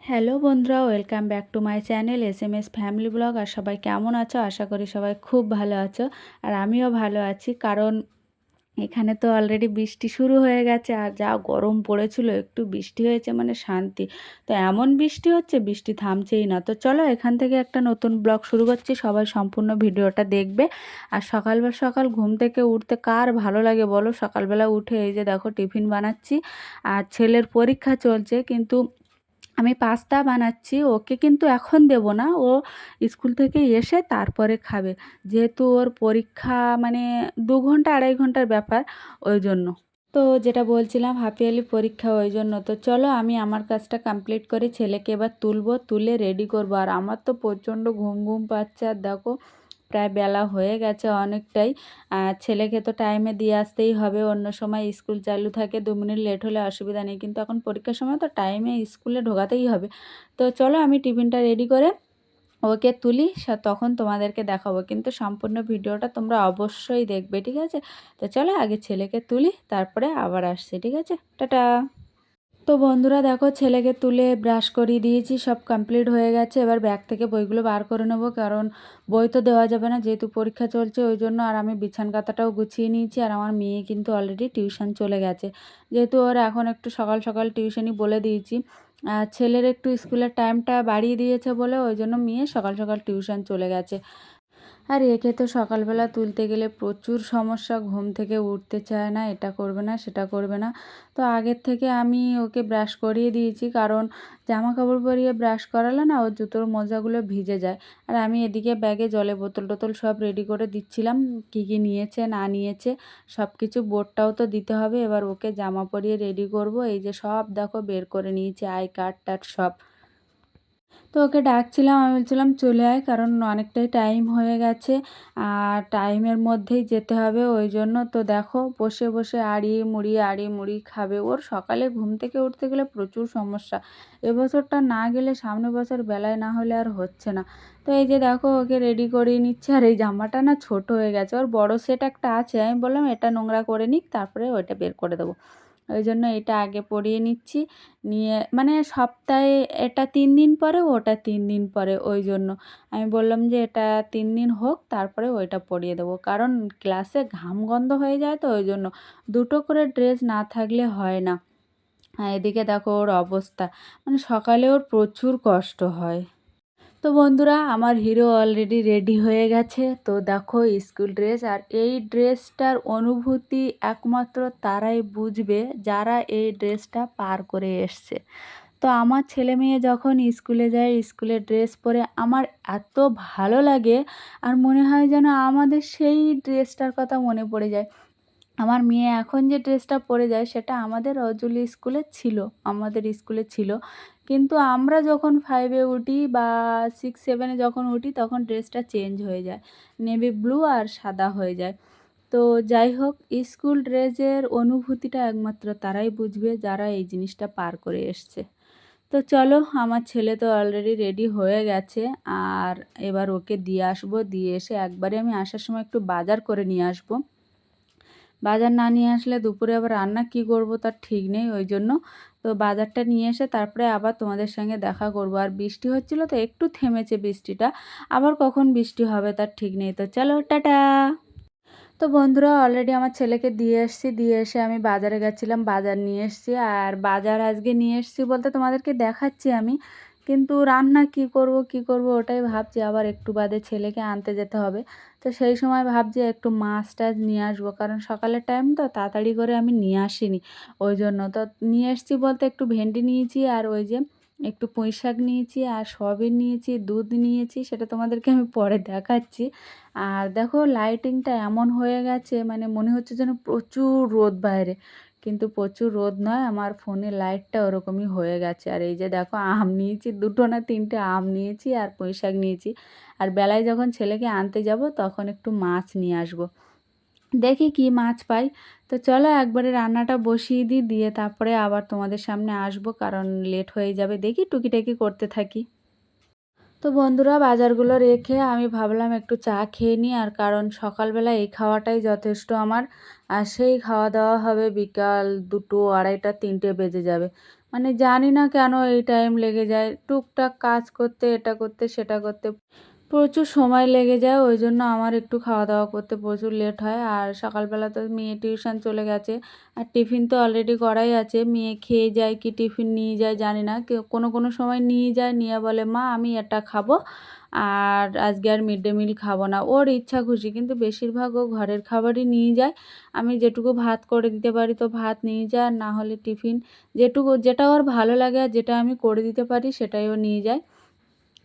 Hello বন্ধুরা, welcome back to my channel S family blog. আর সবাই কেমন আছো? আশা করি সবাই খুব ভালো আছো। আর আমিও ভালো আছি, কারণ এখানে তো অলরেডি বৃষ্টি শুরু হয়ে গেছে। আর যা গরম পড়েছিল, একটু বৃষ্টি হয়েছে মানে শান্তি। তো এমন বৃষ্টি হচ্ছে, বৃষ্টি থামছেই না। তো চলো এখান থেকে একটা নতুন ব্লগ শুরু করছি, সবাই সম্পূর্ণ ভিডিওটা দেখবে। আর সকাল ঘুম থেকে উঠতে কার ভালো লাগে বলো? সকালবেলা উঠে এই যে দেখো টিফিন বানাচ্ছি। আর ছেলের পরীক্ষা চলছে, কিন্তু আমি পাস্তা বানাচ্ছি। ওকে কিন্তু এখন দেব না, ও স্কুল থেকে এসে তারপরে খাবে, যেহেতু ওর পরীক্ষা মানে 2 ঘন্টা 2.5 ঘন্টার ব্যাপার, ওই জন্য। তো যেটা বলছিলাম, হাফ ইয়ারলি পরীক্ষা, ওই জন্য। তো চলো আমি আমার কাজটা কমপ্লিট করি, ছেলেকে এবার তুলবো, তুলে রেডি করবো। আর আমার তো প্রচণ্ড ঘুম ঘুম পাচ্ছে। আর দেখো প্রায় বেলা হয়ে গেছে অনেকটাই। আর ছেলেকে তো টাইমে দিয়ে আসতেই হবে, অন্য সময় স্কুল চালু থাকে, 2 মিনিট লেট হলে অসুবিধা নেই, কিন্তু এখন পরীক্ষার সময় তো টাইমে স্কুলে ঢোকাতেই হবে। তো চলো আমি টিফিনটা রেডি করে ওকে তুলি, তখন তোমাদেরকে দেখাবো, কিন্তু সম্পূর্ণ ভিডিওটা তোমরা অবশ্যই দেখবে, ঠিক আছে? তো চলো আগে ছেলেকে তুলি, তারপরে আবার আসছি, ঠিক আছে? টাটা। তো বন্ধুরা দেখো, ছেলেকে তুলে ব্রাশ করিয়ে দিয়েছি, সব কমপ্লিট হয়ে গেছে। এবার ব্যাগ থেকে বইগুলো বার করে নেব, কারণ বই তো দেওয়া যাবে না যেহেতু পরীক্ষা চলছে, ওই জন্য। আর আমি বিছান কাঁথাটাও গুছিয়ে নিয়েছি। আর আমার মেয়ে কিন্তু অলরেডি টিউশন চলে গেছে, যেহেতু ওর এখন একটু সকাল সকাল টিউশনই বলে দিয়েছি। আর ছেলের একটু স্কুলের টাইমটা বাড়িয়ে দিয়েছে বলে, ওই জন্য মেয়ে সকাল সকাল টিউশন চলে গেছে। আর একে তো সকালবেলা তুলতে গেলে প্রচুর সমস্যা, ঘুম থেকে উঠতে চায় না, এটা করবে না সেটা করবে না। তো আগের থেকে আমি ওকে ব্রাশ করিয়ে দিয়েছি, কারণ জামা কাপড় পরিয়ে ব্রাশ করালে না ওর জুতোর মোজাগুলো ভিজে যায়। আর আমি এদিকে ব্যাগে জলের বোতল টোতল সব রেডি করে দিচ্ছিলাম, কী কী নিয়েছে না নিয়েছে সব কিছু, বোর্ডটাও তো দিতে হবে। এবার ওকে জামা পরিয়ে রেডি করব। এই যে সব দেখো বের করে নিয়েছি, আই কার্ড টার্ড সব। তো ওকে ডাকছিলাম, আমি বলছিলাম চলে আয়, কারণ অনেকটাই টাইম হয়ে গেছে আর টাইমের মধ্যেই যেতে হবে, ওই জন্য। তো দেখো বসে বসে আড়ি মুড়ি খাবে। ওর সকালে ঘুম থেকে উঠতে গেলে প্রচুর সমস্যা। এবছরটা না গেলে সামনের বছর বেলায় না হলে আর হচ্ছে না। তো এই যে দেখো ওকে রেডি করিয়ে নিচ্ছে। আর এই জামাটা না ছোট হয়ে গেছে, ওর বড় সেট একটা আছে, আমি বললাম এটা নোংরা করে নিক, তারপরে ওইটা বের করে দেবো। ওই জন্য এটা আগে পরিয়ে নিচ্ছি, নিয়ে মানে সপ্তাহে এটা 3 দিন পরে, ওটা 3 দিন পরে, ওই জন্য আমি বললাম যে এটা 3 দিন হোক, তারপরে ওইটা পরিয়ে দেবো, কারণ ক্লাসে ঘাম গন্ধ হয়ে যায়, তো ওই জন্য দুটো করে ড্রেস না থাকলে হয় না। আর এদিকে দেখো ওর অবস্থা, মানে সকালে ওর প্রচুর কষ্ট হয়। তো বন্ধুরা, আমার হিরো অলরেডি রেডি হয়ে গেছে। তো দেখো স্কুল ড্রেস, আর এই ড্রেসটার অনুভূতি একমাত্র তারাই বুঝবে যারা এই ড্রেসটা পার করে এসছে। তো আমার ছেলে মেয়ে যখন স্কুলে যায়, স্কুলের ড্রেস পরে আমার এত ভালো লাগে, আর মনে হয় যেন আমাদের সেই ড্রেসটার কথা মনে পড়ে যায়। আমার মেয়ে এখন যে ড্রেসটা পরে যায় সেটা আমাদের রজলি স্কুলে ছিল, আমাদের স্কুলে ছিল, কিন্তু আমরা যখন 5-এ উঠি বা 6-7-এ যখন উঠি, তখন ড্রেসটা চেঞ্জ হয়ে যায়, নেভি ব্লু আর সাদা হয়ে যায়। তো যাই হোক, স্কুল ড্রেসের অনুভূতিটা একমাত্র তারাই বুঝবে যারা এই জিনিসটা পার করে এসছে। তো চলো, আমার ছেলে তো অলরেডি রেডি হয়ে গেছে। আর এবার ওকে দিয়ে আসবো, দিয়ে এসে একবারে আমি আসার সময় একটু বাজার করে নিয়ে আসবো। বাজার না নিয়ে আসলে দুপুরে আবার রান্না কি করব তার ঠিক নেই, ওই জন্য। তো বাজারটা নিয়ে এসে তারপরে আবার তোমাদের সঙ্গে দেখা করব। আর বৃষ্টি হচ্ছিল তো একটু থেমেছে বৃষ্টিটা, আবার কখন বৃষ্টি হবে তার ঠিক নেই। তো চলো টাটা। তো বন্ধুরা, অলরেডি আমার ছেলেকে দিয়ে এসেছি, দিয়ে এসে আমি বাজারে গেছিলাম, বাজার নিয়ে এসেছি। আর বাজার আজকে নিয়ে এসেছি বলতে তোমাদেরকে দেখাচ্ছি আমি, কিন্তু রান্না কি করব ওটাই ভাবছি। আবার একটু বাদে ছেলেকে আনতে যেতে হবে, তো সেই সময় ভাবছি একটু মাছ টাছ নিয়ে আসবো, কারণ সকালের টাইম তো তাড়াতাড়ি করে আমি নিয়ে আসিনি, ওই জন্য। তো নিয়ে এসেছি বলতে একটু ভেন্ডি নিয়েছি, আর ওই যে একটু পুঁই শাক নিয়েছি, আর সয়াবিন নিয়েছি, দুধ নিয়েছি, সেটা তোমাদেরকে আমি পরে দেখাচ্ছি। আর দেখো লাইটিংটা এমন হয়ে গেছে, মানে মনে হচ্ছে যেন প্রচুর রোদ বাইরে, কিন্তু প্রচুর রোদ নয়, আমার ফোনের লাইটটা ওরকমই হয়ে গেছে। আর এই যে দেখো আম নিয়েছি, 2 না 3টে আম নিয়েছি, আর পুঁই শাক নিয়েছি। আর বেলায় যখন ছেলেকে আনতে যাব তখন একটু মাছ নিয়ে আসবো, দেখি কি মাছ পাই। তো চলো একবারে রান্নাটা বসিয়ে দিই, দিয়ে তারপরে আবার তোমাদের সামনে আসবো, কারণ লেট হয়ে যাবে। দেখি টুকিটাকি করতে থাকি। তো বন্ধুরা, বাজারগুলো রেখে আমি ভাবলাম একটু চা খেয়ে নিই, আর কারণ সকালবেলা এই খাওয়াটাই যথেষ্ট আমার। আর সেই খাওয়া দাওয়া হবে বিকাল 2, 2:30, 3টে বেজে যাবে, মানে জানি না কেন এই টাইম লেগে যায়। টুকটাক কাজ করতে, এটা করতে, সেটা করতে প্রচুর সময় লেগে যায়। ওইজন্য আমার একটু খাওয়া-দাওয়া করতে প্রচুর লেট হয়। আর সকালবেলা তো মেয়ে টিউশন চলে গেছে। আর টিফিন তো অলরেডি করাই আছে। মেয়ে খেয়ে যায় কি টিফিন নিয়ে যায় জানি না। কোনো সময় নিয়ে যায়, নিয়ে বলে, "মা আমি এটা খাবো। আর আজকে আর মিড ডে মিল খাবো না।" ওর ইচ্ছা খুশি। কিন্তু বেশিরভাগ ও ঘরের খাবারই নিয়ে যায়। আমি যেটুকু ভাত করে দিতে পারি তো ভাত নিয়ে যায়, আর না হলে টিফিন যেটা ওর ভালো লাগে আর যেটা আমি করে দিতে পারি সেটাই ও নিয়ে যায়।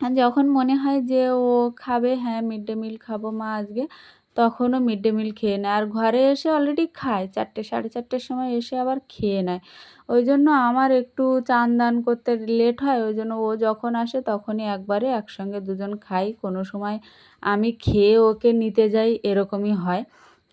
আর যখন মনে হয় যে ও খাবে, হ্যাঁ মিড ডে মিল খাবো মা আজকে, তখন ও মিড ডে মিল খেয়ে নেয়। আর ঘরে এসে অলরেডি খায়। ৪টে ৪:৩০টার সময় এসে আবার খেয়ে নেয়। ওইজন্য আমার একটু চান দান করতে লেট হয়। ওইজন্য ও যখন আসে তখনই একবারে একসঙ্গে দুজন খাই। কোনো সময় আমি খেয়ে ওকে নিতে যাই, এরকমই হয়।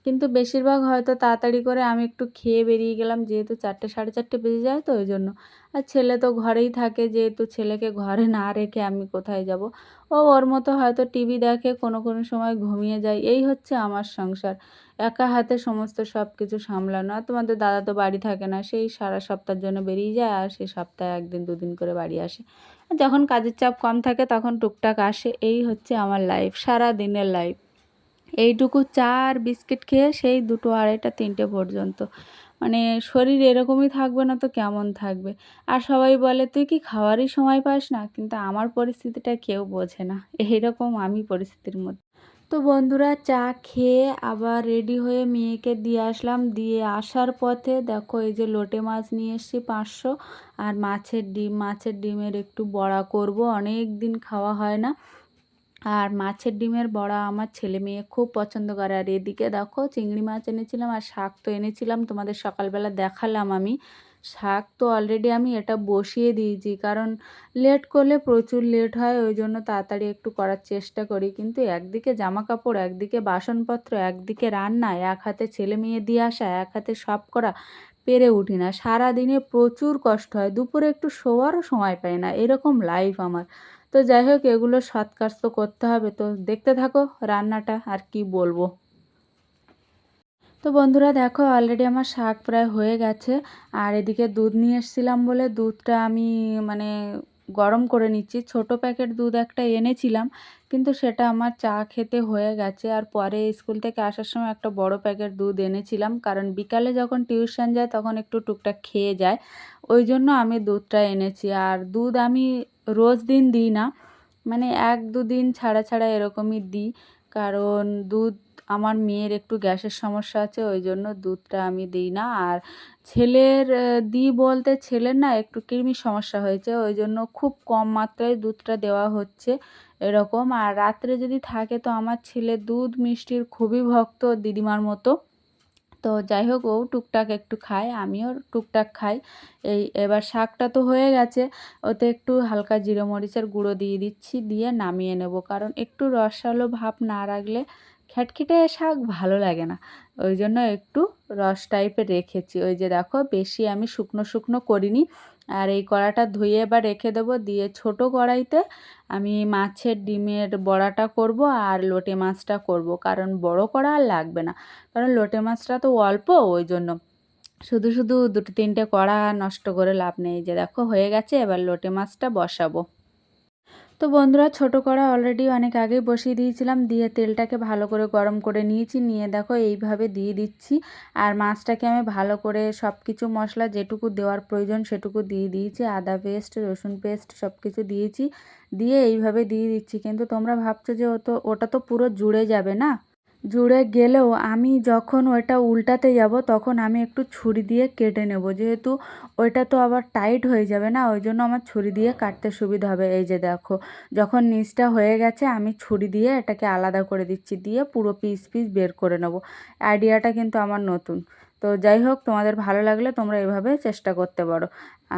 কিন্তু বেশিরভাগ হয়তো তাড়াতাড়ি করে আমি একটু খেয়ে বেরিয়ে গেলাম, যেহেতু ৪টে ৪:৩০ বেজে যায় তো ওইজন্য। আর ছেলে তো ঘরেই থাকে, যেহেতু ছেলেকে ঘরে না রেখে আমি কোথায় যাব। ও ওর মতো হয়তো টিভি দেখে, কোনো সময় ঘুমিয়ে যায়। এই হচ্ছে আমার সংসার। একা হাতে সমস্ত সব কিছু সামলানো। আর তোমাদের দাদা তো বাড়ি থাকে না। সেই সারা সপ্তাহের জন্য বেরিয়ে যায়, আর সে সপ্তাহে ১ দিন ২ দিন করে বাড়ি আসে। আর যখন কাজের চাপ কম থাকে তখন টুকটাক আসে। এই হচ্ছে আমার লাইফ, সারাদিনের লাইফ। এইটুকু চা আর বিস্কিট খেয়ে সেই ২টো ২:৩০ ৩টে পর্যন্ত। মানে শরীর এরকমই থাকবে না তো কেমন থাকবে? আর সবাই বলে, "তুই কি খাওয়ারই সময় পাস না?" কিন্তু আমার পরিস্থিতিটা কেউ বোঝে না। এইরকম আমি পরিস্থিতির মধ্যে। তো বন্ধুরা, চা খেয়ে আবার রেডি হয়ে মেয়েকে দিয়ে আসলাম। দিয়ে আসার পথে দেখো এই যে লোটে মাছ নিয়ে এসেছি ৫০০, আর মাছের ডিম। মাছের ডিমের একটু বড়া করব। অনেক দিন খাওয়া হয় না। আর মাছের ডিমের বড়া আমার ছেলে মেয়ে খুব পছন্দ করে। আর এদিকে দেখো চিংড়ি মাছ এনেছিলাম, আর শাক তো এনেছিলাম, তোমাদের সকালবেলা দেখালাম আমি। শাক তো অলরেডি আমি এটা বসিয়ে দিয়েছি, কারণ লেট করলে প্রচুর লেট হয়, ওই জন্য তাড়াতাড়ি একটু করার চেষ্টা করি। কিন্তু একদিকে জামা কাপড়, একদিকে বাসনপত্র, একদিকে রান্না, এক হাতে ছেলে মেয়ে দিয়ে আসা, এক হাতে সব করা, পেরে উঠি না। সারাদিনে প্রচুর কষ্ট হয়, দুপুরে একটু শোয়ারও সময় পাই না, এরকম লাইফ আমার। তো যাই হোক, এগুলো সৎ কাজ তো করতে হবে। তো দেখতে থাকো রান্নাটা, আর কি বলবো। তো বন্ধুরা দেখো অলরেডি আমার শাক প্রায় হয়ে গেছে। আর এদিকে দুধ নিয়ে এসেছিলাম বলে দুধটা আমি মানে গরম করে নিচ্ছি। ছোট প্যাকেট দুধ একটা এনেছিলাম, কিন্তু সেটা আমার চা খেতে হয়ে গেছে। আর পরে স্কুল থেকে আসার সময় একটা বড় প্যাকেট দুধ এনেছিলাম, কারণ বিকালে যখন টিউশন যায় তখন একটু টুকটাক খেয়ে যায়, ওই জন্য আমি দুধটা এনেছি। আর দুধ আমি রোজ দিন দিই না, মানে ১-২ দিন ছাড়া ছাড়া এরকমই দিই। কারণ দুধ আমার মেয়ের একটু গ্যাসের সমস্যা আছে, ওই জন্য দুধটা আমি দিই না। আর ছেলের দিই বলতে ছেলের না একটু কৃমির সমস্যা হয়েছে, ওই জন্য খুব কম মাত্রায় দুধটা দেওয়া হচ্ছে এরকম। আর রাত্রে যদি থাকে তো আমার ছেলে দুধ মিষ্টির খুবই ভক্ত, দিদিমার মতো। তো যাই হোক, ও টুকটাক একটু খায়, আমিও টুকটাক খাই। এবার শাকটা তো হয়ে গেছে, ওতে একটু হালকা জিরে মরিচের গুঁড়ো দিয়ে দিচ্ছি, দিয়ে নামিয়ে নেব। কারণ একটু রসালো ভাব না রাখলে খ্যাটখেটে শাক ভালো লাগে না, ওই জন্য একটু রস টাইপের রেখেছি। ওই যে দেখো, বেশি আমি শুকনো শুকনো করিনি। আর এই কড়াটা ধুয়ে এবার রেখে দেবো। দিয়ে ছোট কড়াইতে আমি মাছের ডিমের বড়াটা করব আর লোটে মাছটা করব, কারণ বড় কড়া আর লাগবে না, কারণ লোটে মাছটা তো অল্প, ওই জন্য শুধু শুধু ২-৩টে কড়া নষ্ট করে লাভ নেই। যে দেখো হয়ে গেছে, এবার লোটে মাছটা বসাবো। তো বন্ধুরা, ছোট কড়া অলরেডি অনেক আগেই বসিয়ে দিয়েছিলাম, দিয়ে তেলটাকে ভালো করে গরম করে নিয়েছি। নিয়ে দেখো এইভাবে দিয়ে দিচ্ছি। আর মাছটাকে আমি ভালো করে সব কিছু মশলা যেটুকু দেওয়ার প্রয়োজন সেটুকু দিয়ে দিয়েছি, আদা পেস্ট, রসুন পেস্ট সব কিছু দিয়েছি। দিয়ে এইভাবে দিয়ে দিচ্ছি। কিন্তু তোমরা ভাবছো যে ওটা তো পুরো জুড়ে যাবে না। জুড়ে গেলেও আমি যখন ওইটা উল্টাতে যাব তখন আমি একটু ছুরি দিয়ে কেটে নেব, যেহেতু ওইটা তো আবার টাইট হয়ে যাবে না, ওই জন্য আমার ছুরি দিয়ে কাটতে সুবিধা হবে। এই যে দেখো, যখন নিচটা হয়ে গেছে আমি ছুরি দিয়ে এটাকে আলাদা করে দিচ্ছি, দিয়ে পুরো পিস পিস বের করে নেব। আইডিয়াটা কিন্তু আমার নতুন। তো যাই হোক, তোমাদের ভালো লাগলে তোমরা এভাবে চেষ্টা করতে পারো।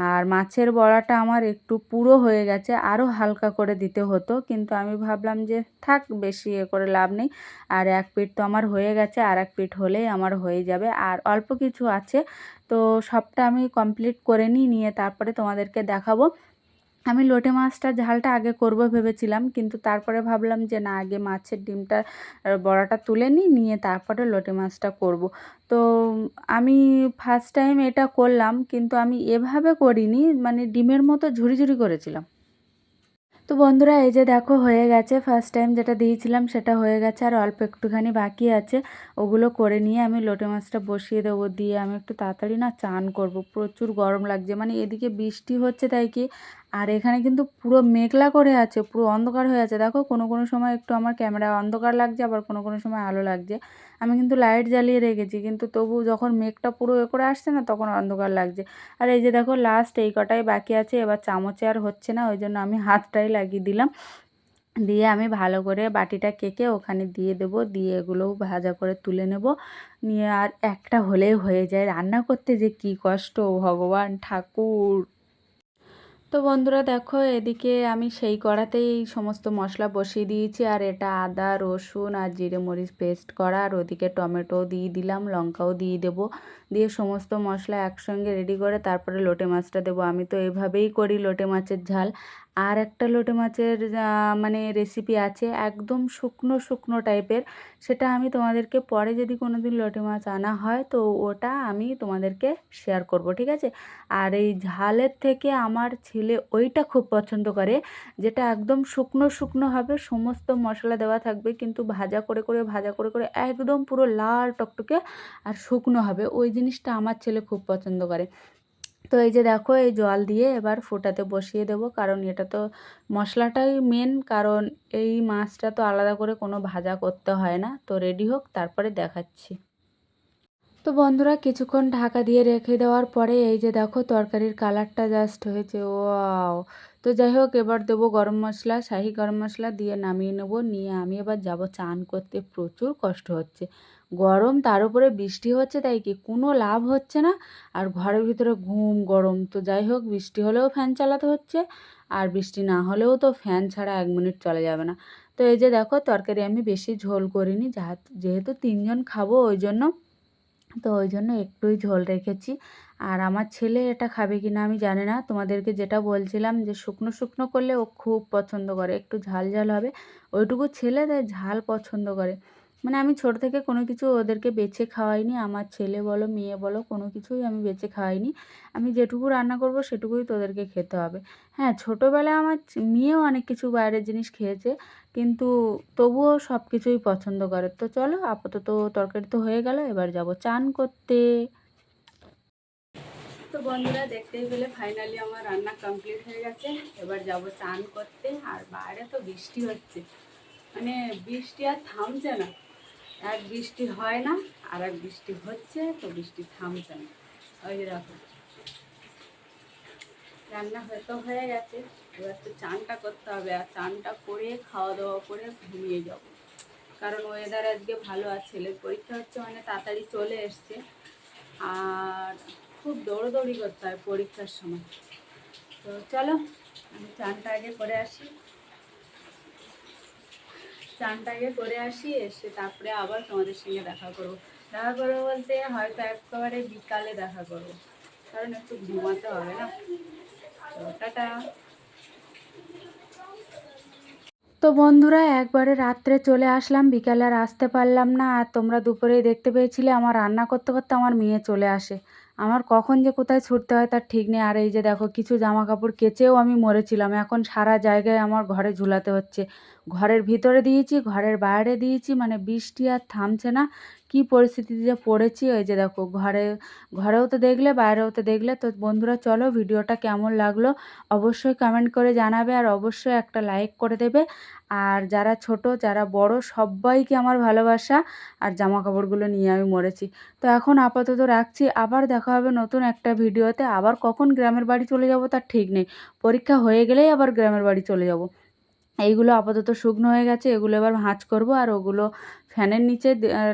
আর মাছের বড়াটা আমার একটু পুরো হয়ে গেছে, আরও হালকা করে দিতে হতো, কিন্তু আমি ভাবলাম যে থাক, বেশি করে লাভ নেই। আর এক পিঠ তো আমার হয়ে গেছে, আর এক পিঠ হলেই আমার হয়ে যাবে। আর অল্প কিছু আছে, তো সবটা আমি কমপ্লিট করে নিয়ে তারপরে তোমাদেরকে দেখাবো। আমি লোটে মাছটার ঝালটা আগে করব ভেবেছিলাম, কিন্তু তারপরে ভাবলাম যে না, আগে মাছের ডিমটা বড়াটা তুলে নিয়ে তারপরে লোটে মাছটা করব। তো আমি ফার্স্ট টাইম এটা করলাম, কিন্তু আমি এভাবে করিনি, মানে ডিমের মতো ঝুরি ঝুরি করেছিলাম। তো বন্ধুরা এই যে দেখো হয়ে গেছে, ফার্স্ট টাইম যেটা দিয়েছিলাম সেটা হয়ে গেছে, আর অল্প একটুখানি বাকি আছে। ওগুলো করে নিয়ে আমি লোটে মাছটা বসিয়ে দেবো, দিয়ে আমি একটু তাড়াতাড়ি না চান করব। প্রচুর গরম লাগছে, মানে এদিকে বৃষ্টি হচ্ছে তাই কি, আর এখানে কিন্তু পুরো মেঘলা করে আছে, পুরো অন্ধকার হয়ে আছে। দেখো কোনো কোনো সময় একটু আমার ক্যামেরা অন্ধকার লাগছে, আবার কোনো কোনো সময় আলো লাগছে। আমি কিন্তু লাইট জ্বালিয়ে রেখেছি, কিন্তু তবু যখন মেঘটা পুরো করে আসছে না, তখন অন্ধকার লাগছে। আর এই যে দেখো লাস্ট এই কটাই বাকি আছে, এবার চামচে আর হচ্ছে না, ওই জন্য আমি হাতটাই লাগিয়ে দিলাম। দিয়ে আমি ভালো করে বাটিটা কেকে ওখানে দিয়ে দেবো, দিয়ে এগুলোও ভাজা করে তুলে নেব। নিয়ে আর একটা হলেই হয়ে যায়, রান্না করতে যে কি কষ্ট, ভগবান ঠাকুর। তো বন্ধুরা দেখো এদিকে আমি সেই কড়াতেই সমস্ত মশলা বসিয়ে দিয়েছি, আর এটা আদা রসুন আর জিরে মরিচ পেস্ট করা, আর ওদিকে টমেটো দিয়ে দিলাম, লঙ্কাও দিয়ে দেবো। দিয়ে সমস্ত মশলা একসঙ্গে রেডি করে তারপরে লোটে মাছটা দেবো। আমি তো এভাবেই করি লোটে মাছের ঝাল। আর একটা লোটে মাছের মানে রেসিপি আছে একদম শুকনো শুকনো টাইপের, সেটা আমি তোমাদেরকে পরে যদি কোনো দিন লোটে মাছ আনা হয় তো ওটা আমি তোমাদেরকে শেয়ার করব, ঠিক আছে। আর এই ঝালের থেকে আমার ছেলে ওইটা খুব পছন্দ করে, যেটা একদম শুকনো শুকনো হবে, সমস্ত মশলা দেওয়া থাকবে, কিন্তু ভাজা করে করে ভাজা করে করে একদম পুরো লাল টকটকে আর শুকনো হবে, ওই জিনিসটা আমার ছেলে খুব পছন্দ করে। তো এই যে দেখো এই জল দিয়ে এবার ফোটাতে বসিয়ে দেবো, কারণ এটা তো মশলাটাই মেন, কারণ এই মাছটা তো আলাদা করে কোনো ভাজা করতে হয় না। তো রেডি হোক, তারপরে দেখাচ্ছি। তো বন্ধুরা কিছুক্ষণ ঢাকা দিয়ে রেখে দেওয়ার পরে এই যে দেখো তরকারির কালারটা জাস্ট হয়েছে, ওয়াও। তো যাই হোক এবার দেবো গরম মশলা, শাহি গরম মশলা দিয়ে নামিয়ে নেবো। নিয়ে আমি এবার যাব চান করতে, প্রচুর কষ্ট হচ্ছে, গরম, তার উপরে বৃষ্টি হচ্ছে, তাই কি কোনো লাভ হচ্ছে না। আর ঘরের ভিতরে ঘুম গরম, তো যাই হোক বৃষ্টি হলেও ফ্যান চালাতে হচ্ছে, আর বৃষ্টি না হলেও তো ফ্যান ছাড়া 1 মিনিট চলে যাবে না। তো এই যে দেখো তরকারি আমি বেশি ঝোল করিনি, যেহেতু 3জন খাবো ওই জন্য, তো ওই জন্য একটুই ঝোল রেখেছি। আর আমার ছেলে এটা খাবে কি না আমি জানি না, তোমাদেরকে যেটা বলছিলাম যে শুকনো শুকনো করলে ও খুব পছন্দ করে, একটু ঝাল ঝাল হবে, ওইটুকু ছেলে তাই ঝাল পছন্দ করে। মানে আমি ছোট থেকে কোনো কিছু ওদেরকে বেছে খাওয়াইনি, আমার ছেলে বলো মেয়ে বলো কোনো কিছুই আমি বেছে খাওয়াইনি। আমি যেটুকু রান্না করব সেটুকুই তোদেরকে খেতে হবে। হ্যাঁ, ছোটোবেলায় আমার মেয়েও অনেক কিছু বাইরের জিনিস খেয়েছে, কিন্তু তবুও সব কিছুই পছন্দ করে। তো চলো আপাতত তরকারি তো হয়ে গেল, এবার যাব চান করতে। তো বন্ধুরা দেখতেই পেলে ফাইনালি আমার রান্না কমপ্লিট হয়ে গেছে, এবার যাব চান করতে। আর বাইরে তো বৃষ্টি হচ্ছে, মানে বৃষ্টি আর থামছে না, এক বৃষ্টি হয় না আর এক বৃষ্টি হচ্ছে, তো বৃষ্টি থামছে না। ওই যে দেখো রান্না হয়তো হয়ে গেছে, এবার তো চানটা করতে হবে, আর চানটা করে খাওয়া দাওয়া করে ঘুমিয়ে যাব। কারণ ওয়েদার আজকে ভালো, আর ছেলের পরীক্ষা হচ্ছে মানে তাড়াতাড়ি চলে এসছে, আর খুব দৌড়োদৌড়ি করতে হয় পরীক্ষার সময়। তো চলো আমি চানটা আগে করে আসি, চানটা আগে করে আসি, এসে তারপরে আবার তোমাদের সঙ্গে দেখা করবো। দেখা করবো বলতে হয়তো একেবারে বিকালে দেখা করবো, কারণ একটু ঘুমাতে হবে না। তো টাটা। তো বন্ধুরা একবারে রাত্রে চলে আসলাম, বিকালে আর আসতে পারলাম না। আর তোমরা দুপুরেই দেখতে পেয়েছিলে আমার রান্না করতে করতে আমার মেয়ে চলে আসে, আমার কখন যে কোথায় ছুটতে হয় তার ঠিক নেই। আর এই যে দেখো কিছু জামা কাপড় কেচেও আমি মরেছিলাম, এখন সারা জায়গায় আমার ঘরে ঝুলাতে হচ্ছে, ঘরের ভিতরে দিয়েছি ঘরের বাইরে দিয়েছি, মানে বৃষ্টি আর থামছে না। কি পরিস্থিতিতে যে পড়েছি, ওই যে দেখো ঘরেও তো দেখলে বাইরেও তো দেখলে। তো বন্ধুরা চলো ভিডিওটা কেমন লাগলো অবশ্যই কমেন্ট করে জানাবে, আর অবশ্যই একটা লাইক করে দেবে। আর যারা ছোট যারা বড় সবাইকে আমার ভালোবাসা। আর জামা কাপড়গুলো নিয়ে আমি মরেছি। তো এখন আপাতত রাখছি, আবার দেখা হবে নতুন একটা ভিডিওতে। আবার কখন গ্রামের বাড়ি চলে যাব তার ঠিক নেই, পরীক্ষা হয়ে গেলেই আবার গ্রামের বাড়ি চলে যাব। এইগুলো আপাতত শুকনো হয়ে গেছে, এগুলো এবার ভাঁজ করব, আর ওগুলো ফ্যানের নিচে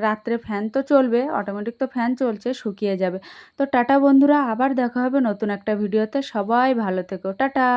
রাত্রে ফ্যান তো চলবে, অটোমেটিক তো ফ্যান চলছে, শুকিয়ে যাবে। তো টাটা বন্ধুরা, আবার দেখা হবে নতুন একটা ভিডিওতে, সবাই ভালো থেকো, টাটা।